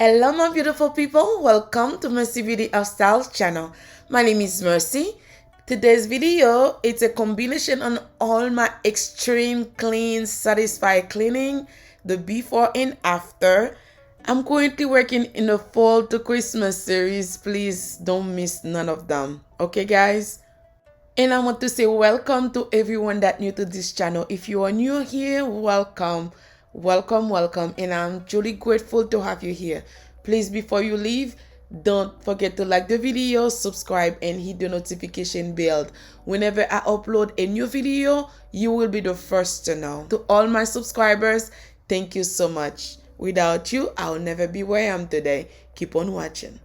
Hello my beautiful people, welcome to Mercy Beauty of Style channel. My name is Mercy. Today's video, it's a combination on all my extreme clean, satisfied cleaning, the before and after. I'm currently working in the fall to Christmas series. Please don't miss none of them. Okay guys? And I want to say welcome to everyone that new to this channel. If you are new here, welcome. Welcome, and I'm truly grateful to have you here. Please, before you leave, don't forget to like the video, subscribe, and hit the notification bell. Whenever I upload a new video, you will be the first to know. To all my subscribers, thank you so much. Without you, I'll never be where I am today. Keep on watching.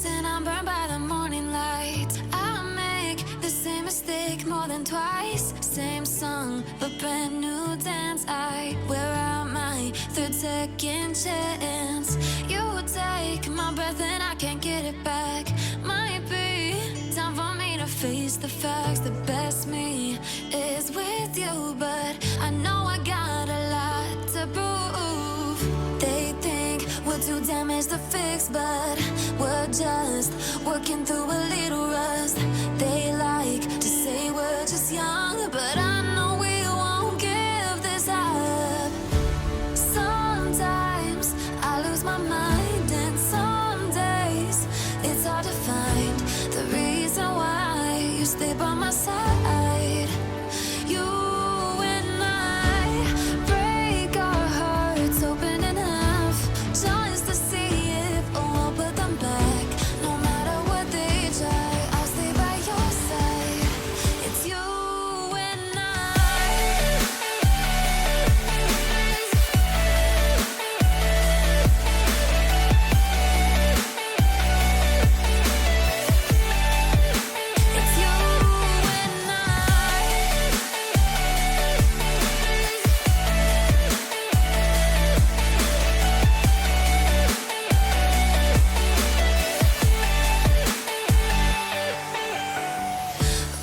And I'm burned by the morning light. I make the same mistake more than twice. Same song, but brand new dance. I wear out my third second chance. You take my breath and I can't get it back. Might be time for me to face the facts. The best me is with you, but I know I got a lot to prove. They think we're too damaged to fix, but we're just working through a little rust. They like to say we're just young, but I know we won't give this up. Sometimes I lose my mind, and some days it's hard to find the reason why stay by my side. You and I break our hearts open in half, just to see if we'll put them back. No matter what they try, I'll stay by your side. It's you and I. It's you and I.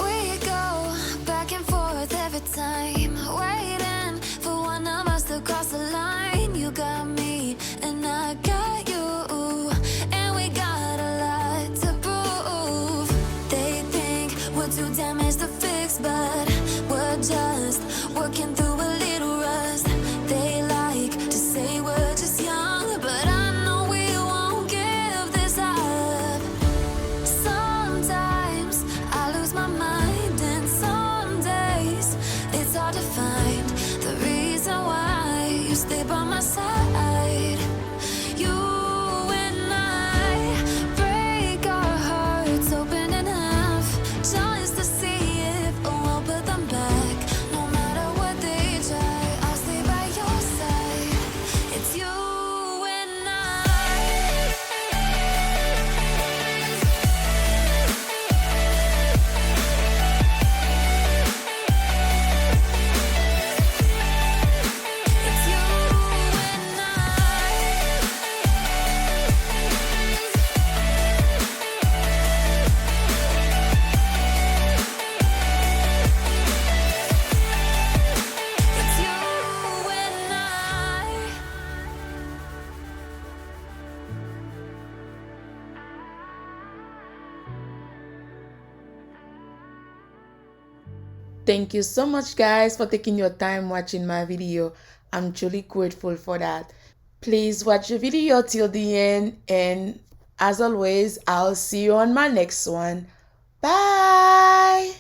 We go back and forth every time, waiting for one of us to cross the line. You got me and I got you, and we got a lot to prove. They think we're too damaged to fix, but we're just working through a little rust. They like to say we're just young, but I know we won't give this up. Sometimes I lose my mind, and some days it's hard to find the reason why you stay by my side. You and I break our hearts open in half, just to see if we'll put them back. No matter what they try, I'll stay by your side. It's you and I. It's you and I. It's you and I. Thank you so much, guys, for taking your time watching my video. I'm truly grateful for that. Please watch the video till the end, and as always, I'll see you on my next one. Bye.